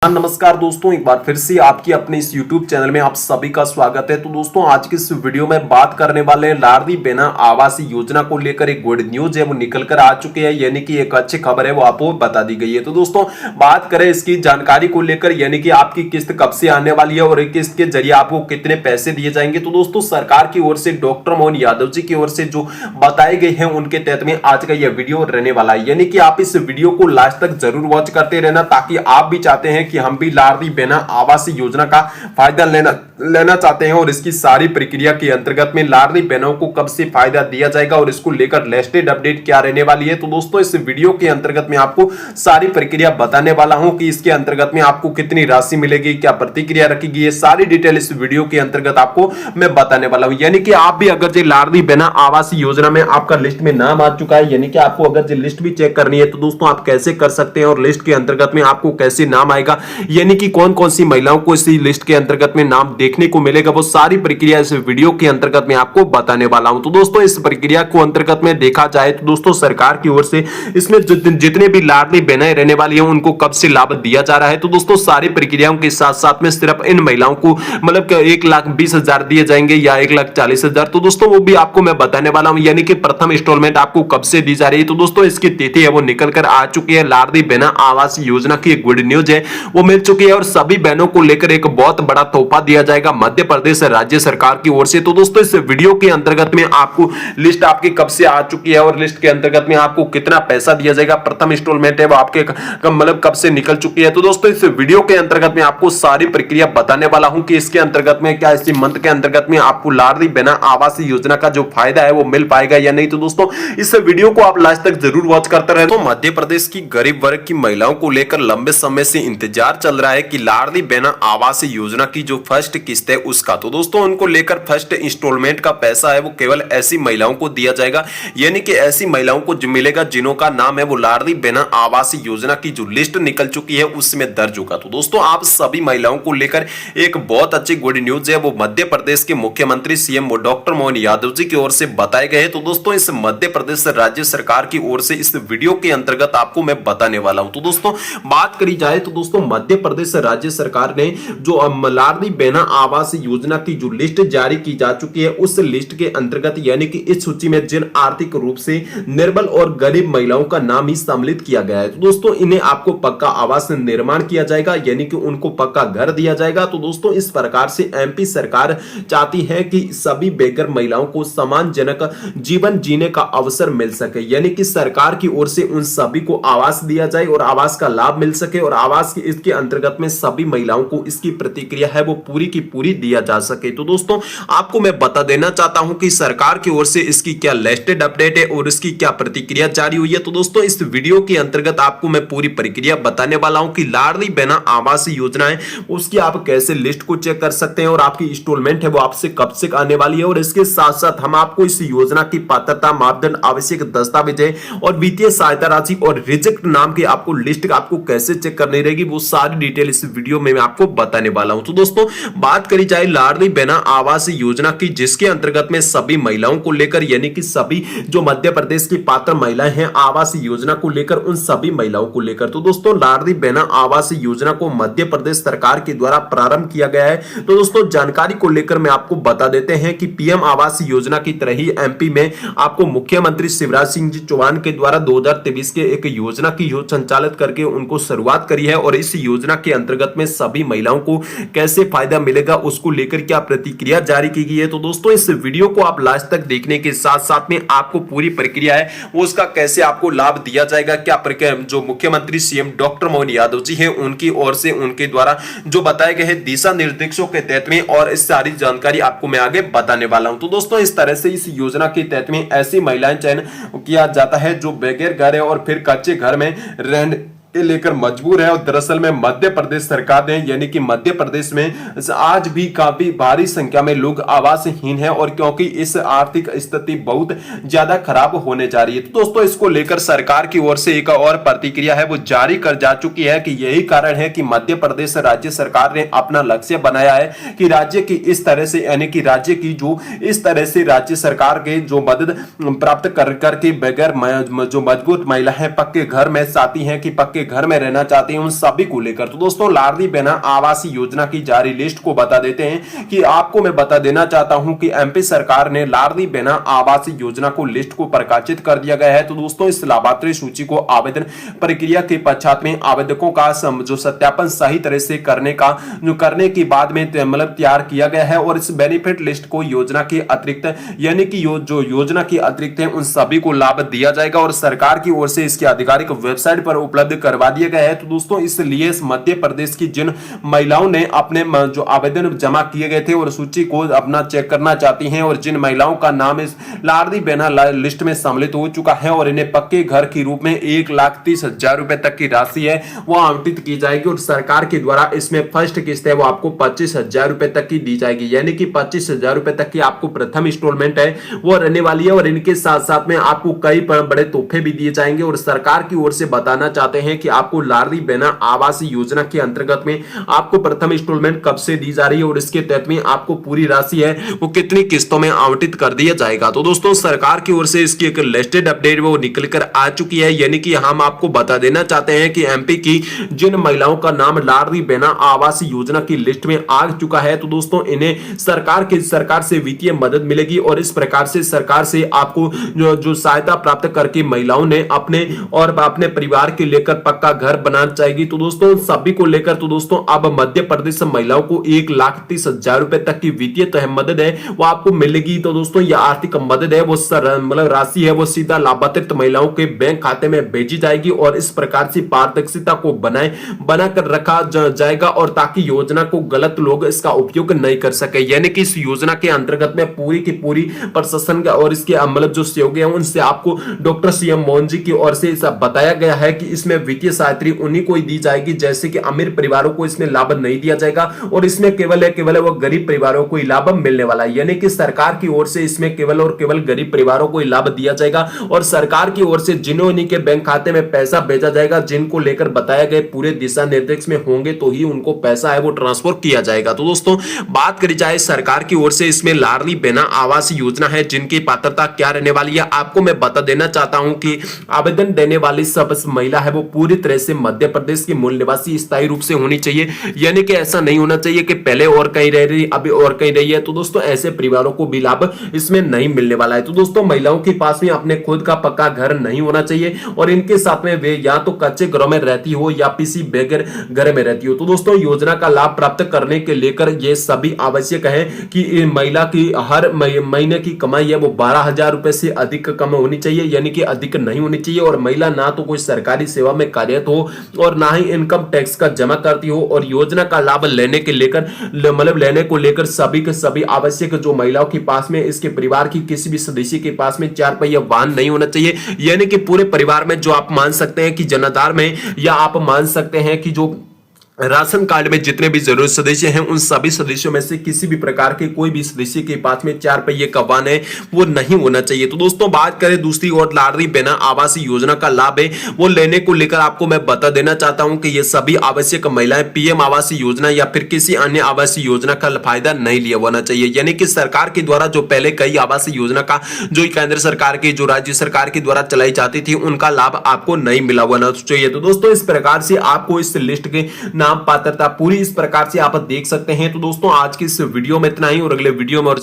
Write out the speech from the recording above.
हाँ, नमस्कार दोस्तों, एक बार फिर से आपकी अपने इस YouTube चैनल में आप सभी का स्वागत है। तो दोस्तों, आज के इस वीडियो में बात करने वाले हैं लाडली बहना आवास योजना को लेकर एक गुड न्यूज है वो निकल कर आ चुके हैं, यानी कि एक अच्छी खबर है वो आपको बता दी गई है। तो दोस्तों, बात करें इसकी जानकारी को लेकर, यानी कि आपकी किस्त कब से आने वाली है और किस्त के जरिए आपको कितने पैसे दिए जाएंगे। तो दोस्तों, सरकार की ओर से डॉक्टर मोहन यादव जी की ओर से जो बताए गए हैं उनके तहत में आज का यह वीडियो रहने वाला है, यानी कि आप इस वीडियो को लास्ट तक जरूर वॉच करते रहना, ताकि आप भी चाहते हैं कि हम भी लाडली बहना आवास योजना का फायदा लेना चाहते हैं और इसकी सारी प्रक्रिया के अंतर्गत में लाडली बहनों को कब से फायदा दिया जाएगा और इसको लेकर लेटेस्ट अपडेट क्या रहने वाली है। तो दोस्तों, इस वीडियो के अंतर्गत में आपको सारी प्रक्रिया बताने वाला हूं कि इसके अंतर्गत में आपको कितनी राशि मिलेगी, क्या प्रतिक्रिया रखी गई है, सारी डिटेल इस वीडियो के अंतर्गत आपको मैं बताने वाला हूं। यानी कि आप भी अगर जो लाडली बहना आवास योजना में आपका लिस्ट में नाम आ चुका है, यानी कि आपको अगर जो लिस्ट भी चेक करनी है तो दोस्तों आप कैसे कर सकते हैं और लिस्ट के अंतर्गत में आपको कैसे नाम आएगा, यानी कि कौन कौन सी महिलाओं को इस लिस्ट के अंतर्गत में नाम देखने को मिलेगा, वो सारी प्रक्रिया इस वीडियो के अंतर्गत में आपको बताने वाला हूं। तो दोस्तों, इस प्रक्रिया को अंतर्गत में देखा जाए तो दोस्तों सरकार की ओर से इसमें जितने भी लाडली बहनें रहने वाली हैं उनको कब से लाभ दिया जा रहा है। तो दोस्तों, सारी प्रक्रियाओं के साथ साथ में सिर्फ इन महिलाओं को मतलब 1,20,000 दिए जाएंगे या 1,40,000, तो दोस्तों वो भी आपको मैं बताने वाला हूं, यानी कि प्रथम इंस्टॉलमेंट आपको कब से दी जा रही है। तो दोस्तों, इसकी तिथि है वो निकल कर आ चुकी है। लाडली बहना आवास योजना की गुड न्यूज है वो मिल चुकी है और सभी बहनों को लेकर एक बहुत बड़ा तोहफा दिया जाएगा मध्य प्रदेश राज्य सरकार की ओर से। तो दोस्तों, इस वीडियो के अंतर्गत में आपको लिस्ट आपकी कब से आ चुकी है और लिस्ट के अंतर्गत में आपको कितना पैसा दिया जाएगा, प्रथम इंस्टॉलमेंट है वो आपके मतलब कब से निकल चुकी है। तो दोस्तों, इस वीडियो के अंतर्गत में आपको सारी प्रक्रिया बताने वाला हूं कि इसके अंतर्गत में क्या इसी मंथ के अंतर्गत में आपको लाडली बहना आवास योजना का जो फायदा है वो मिल पाएगा या नहीं। तो दोस्तों, इस वीडियो को आप लास्ट तक जरूर वॉच करते रहे। तो मध्य प्रदेश की गरीब वर्ग की महिलाओं को लेकर लंबे समय से इंतजार चल रहा है कि लाडली बहना आवास योजना की जो फर्स्ट किस्त है उसका, तो दोस्तों उनको लेकर फर्स्ट इंस्टॉलमेंट का पैसा है वो केवल ऐसी महिलाओं को दिया जाएगा, यानी कि ऐसी महिलाओं को मिलेगा जिनों का नाम है वो लाडली बहना आवास योजना की जो लिस्ट निकल चुकी है उसमें दर्ज होगा। तो दोस्तों, आप सभी महिलाओं को लेकर एक बहुत अच्छी गुड न्यूज है वो मध्य प्रदेश के मुख्यमंत्री सीएम डॉक्टर मोहन यादव जी की ओर से बताए गए। तो दोस्तों, इस मध्य प्रदेश राज्य सरकार की ओर से इस वीडियो के अंतर्गत आपको मैं बताने वाला हूं। तो दोस्तों, बात करी जाए तो दोस्तों मध्य प्रदेश राज्य सरकार ने जो लाडली बहना आवास योजना की जो लिस्ट जारी की जा चुकी है उस लिस्ट के अंतर्गत, यानी कि इस सूची में जिन आर्थिक रूप से निर्बल और गरीब महिलाओं का नाम ही सम्मिलित किया गया है, तो दोस्तों इन्हें आपको पक्का आवास निर्माण किया जाएगा, यानी कि उनको पक्का घर दिया जाएगा। तो दोस्तों, इस प्रकार से एमपी सरकार चाहती है कि सभी बेघर महिलाओं को सम्मानजनक जीवन जीने का अवसर मिल सके, यानी कि सरकार की ओर से उन सभी को आवास दिया जाए और आवास का लाभ मिल सके और आवास के इसके अंतर्गत में सभी महिलाओं को इसकी प्रतिक्रिया है वो पूरी की पूरी दिया जा सके। तो दोस्तों, आपको मैं बता देना चाहता हूं कि सरकार की ओर से इसकी क्या लेटेस्ट अपडेट है और इसकी क्या प्रतिक्रिया जारी हुई है। तो दोस्तों, इस वीडियो के अंतर्गत आपको मैं पूरी प्रक्रिया बताने वाला हूं कि लाडली बहना आवास योजना है उसकी आप कैसे लिस्ट को चेक कर सकते हैं और आपकी इंस्टॉलमेंट है वो आपसे कब से आने वाली है, और इसके साथ साथ हम आपको इस योजना की पात्रता मापदंड आवश्यक दस्तावेज और वित्तीय सहायता राशि और रिजेक्ट नाम की आपको लिस्ट आपको कैसे चेक करनी रहेगी वो सारी डिटेल इस वीडियो में मैं आपको बताने वाला हूं। तो दोस्तों, बात करी जाए लाडली बहना आवास योजना की, जिसके अंतर्गत में सभी महिलाओं को लेकर, यानी कि सभी जो मध्य प्रदेश की पात्र महिलाएं हैं आवास योजना को लेकर, उन सभी महिलाओं को लेकर, तो दोस्तों लाडली बहना आवास योजना को मध्य प्रदेश सरकार के द्वारा प्रारंभ किया गया है। तो दोस्तों, जानकारी को लेकर मैं आपको बता देते हैं कि पीएम आवास योजना की तरह ही एमपी में आपको मुख्यमंत्री शिवराज सिंह चौहान के द्वारा 2023 के एक योजना की संचालित करके उनको शुरुआत करी है, और इस योजना के अंतर्गत में सभी महिलाओं को कैसे फायदा मिलेगा उसको लेकर क्या प्रतिक्रिया जारी की गई है। तो दोस्तों, इस वीडियो को आप लास्ट तक देखने के साथ साथ में आपको पूरी प्रक्रिया है वो उसका कैसे आपको लाभ दिया जाएगा, क्या प्रक्रिया जो मुख्यमंत्री सीएम डॉक्टर मोहन यादव जी हैं उनकी ओर से उनके द्वारा जो बताए गए हैं दिशा निर्देशों के तहत में, और इस सारी जानकारी आपको मैं आगे बताने वाला हूं। तो दोस्तों, इस तरह से इस योजना के तहत में ऐसी महिलाएं चयन किया जाता है जो बेघर घर है और फिर कच्चे घर में रहने के लेकर मजबूर है। और दरअसल में मध्य प्रदेश सरकार ने, यानी कि मध्य प्रदेश में आज भी काफी भारी संख्या में लोग आवासहीन हैं, और क्योंकि इस आर्थिक स्थिति बहुत ज्यादा खराब होने जा रही है, तो दोस्तों इसको लेकर सरकार की ओर से एक और प्रतिक्रिया है वो जारी कर जा चुकी है कि यही कारण है कि मध्य प्रदेश राज्य सरकार ने अपना लक्ष्य बनाया है कि राज्य की इस तरह से, यानी कि राज्य की जो इस तरह से राज्य सरकार के जो मदद प्राप्त कर करके बगैर जो मजबूत महिला है पक्के घर में चाहती हैं कि पक्के के घर में रहना चाहते हैं उन सभी को लेकर। तो दोस्तों लाडली बहना आवास योजना की जारी लिस्ट को बता देते हैं कि आपको मैं बता देना चाहता हूं कि एमपी सरकार ने लाडली बहना आवास योजना को लिस्ट को प्रकाशित कर दिया गया है। तो दोस्तों इस लाभार्थी सूची को आवेदन प्रक्रिया के पश्चात में आवेदकों का जो सत्यापन सही तरह से करने के बाद में मतलब तैयार किया गया है और इस बेनिफिट लिस्ट को योजना के अतिरिक्त यानी कि जो योजना के अतिरिक्त है उन सभी को लाभ दिया जाएगा और सरकार की ओर से इसके आधिकारिक वेबसाइट पर उपलब्ध करवा दिया गया है। तो दोस्तों इसलिए मध्य प्रदेश की जिन महिलाओं ने अपने जो आवेदन जमा किए गए थे और सूची को अपना चेक करना चाहती हैं और जिन महिलाओं का नाम इस लाडली बहना लिस्ट में सम्मिलित हो चुका है और इन्हें पक्के घर के रूप में 1,30,000 रुपए तक की राशि है वो आवंटित की जाएगी और सरकार के द्वारा इसमें फर्स्ट किस्त है वो आपको 25,000 रुपए तक की दी जाएगी, यानी कि 25,000 रुपए तक की आपको प्रथम इंस्टॉलमेंट है वो रहने वाली है और इनके साथ साथ में आपको कई बड़े तोहफे भी दिए जाएंगे और सरकार की ओर से बताना चाहते हैं कि आपको लाडली बहना आवास योजना के अंतर्गत में आपको प्रथम इंस्टॉलमेंट कब से दी जा रही है और इसके तहत में आपको पूरी राशि है वो कितनी किस्तों में आवंटित कर दिया जाएगा। तो दोस्तों सरकार की ओर से इसकी एक लिस्टेड अपडेट वो निकल कर आ चुकी है, यानी कि हम आपको बता देना चाहते हैं कि एमपी की जिन महिलाओं का नाम लाडली बहना आवास योजना की लिस्ट में आ चुका है तो दोस्तों इन्हें सरकार से वित्तीय मदद मिलेगी और इस प्रकार से सरकार से आपको जो सहायता प्राप्त करके महिलाओं ने अपने परिवार के लेकर पक्का घर बनाना चाहेगी। तो दोस्तों सभी को लेकर तो दोस्तों अब मध्य प्रदेश महिलाओं को 1,30,000 रुपए तक की वित्तीय मदद है वो आपको मिलेगी। तो दोस्तों यह आर्थिक मदद है वो मतलब राशि है वो सीधा लाभान्वित महिलाओं के बैंक खाते में भेजी जाएगी और इस प्रकार से पारदर्शिता को बनाकर रखा जाएगा और ताकि योजना को गलत लोग इसका उपयोग नहीं कर सके, यानी कि इस योजना के अंतर्गत में पूरी की पूरी प्रशासन और इसके मतलब जो सहयोगी हैं उनसे आपको डॉक्टर सीएम मोहन जी की ओर से बताया गया है कि इसमें वित्तीय सहायता उन्हीं को ही दी जाएगी जैसे कि अमीर परिवारों को इसमें लाभ नहीं दिया जाएगा और इसमें केवल वो गरीब परिवारों को ही लाभ मिलने वाला है, यानी कि सरकार की ओर से इसमें केवल और केवल गरीब परिवारों को ही लाभ दिया जाएगा और सरकार की ओर से जिन्होंने के बैंक खाते में पैसा भेजा जाएगा जिनको लेकर बताया गया पूरे दिशा निर्देश में होंगे तो ही उनको पैसा है वो ट्रांसफर किया जाएगा। तो दोस्तों बात करी जाए सरकार की ओर से इसमें लाडली बहना आवास योजना है जिनकी पात्रता क्या रहने वाली है आपको मैं बता देना चाहता हूं कि आवेदन देने वाली सब महिला है वो पूरी तरह से मध्य प्रदेश की मूल निवासी स्थायी रूप से होनी चाहिए, यानी कि ऐसा नहीं होना चाहिए कि पहले और कहीं रह रही अभी और कहीं रही है। तो दोस्तों ऐसे परिवारों को भी लाभ इसमें नहीं मिलने वाला है। तो दोस्तों महिलाओं के पास में अपने खुद का पक्का घर नहीं होना चाहिए और इनके साथ में वे या तो कच्चे घरों में रहती हो या किसी बेघर घर में रहती हो। तो दोस्तों योजना का लाभ प्राप्त करने के लेकर ये सभी आवश्यक है कि महिला की हर महीने की कमाई है वो 12,000 रुपए से अधिक कम होनी चाहिए, यानी कि अधिक नहीं होनी चाहिए और महिला ना तो कोई सरकारी सेवा में कार्यरत हो और ना ही इनकम टैक्स का जमा करती हो और योजना का लाभ लेने के लेकर मतलब लेने को लेकर सभी के सभी आवश्यक जो महिलाओं के पास में इसके परिवार की किसी भी सदस्य के पास में 4 पहिया वाहन नहीं होना चाहिए, यानी कि पूरे परिवार में जो आप मान सकते हैं कि जनाधार में या आप मान सकते हैं कि जो राशन कार्ड में जितने भी जरूरत सदस्य हैं उन सभी सदस्यों में से किसी भी प्रकार के कोई भी सदस्य के पास में 4 पहिए का वाहन है वो नहीं होना चाहिए। तो दोस्तों बात करें दूसरी ओर लाडली बहना आवास योजना का लाभ है वो लेने को लेकर आपको मैं बता देना चाहता हूं कि ये सभी आवश्यक महिलाएं पीएम आवास योजना या फिर किसी अन्य आवास योजना का फायदा नहीं लिया होना चाहिए, यानी कि सरकार के द्वारा जो पहले कई आवास योजना का जो केंद्र सरकार की जो राज्य सरकार के द्वारा चलाई जाती थी उनका लाभ आपको नहीं मिला होना चाहिए। तो दोस्तों इस प्रकार से आपको इस लिस्ट के पात्रता पूरी इस प्रकार से आप देख सकते हैं। तो दोस्तों आज की इस वीडियो में इतना ही और अगले वीडियो में और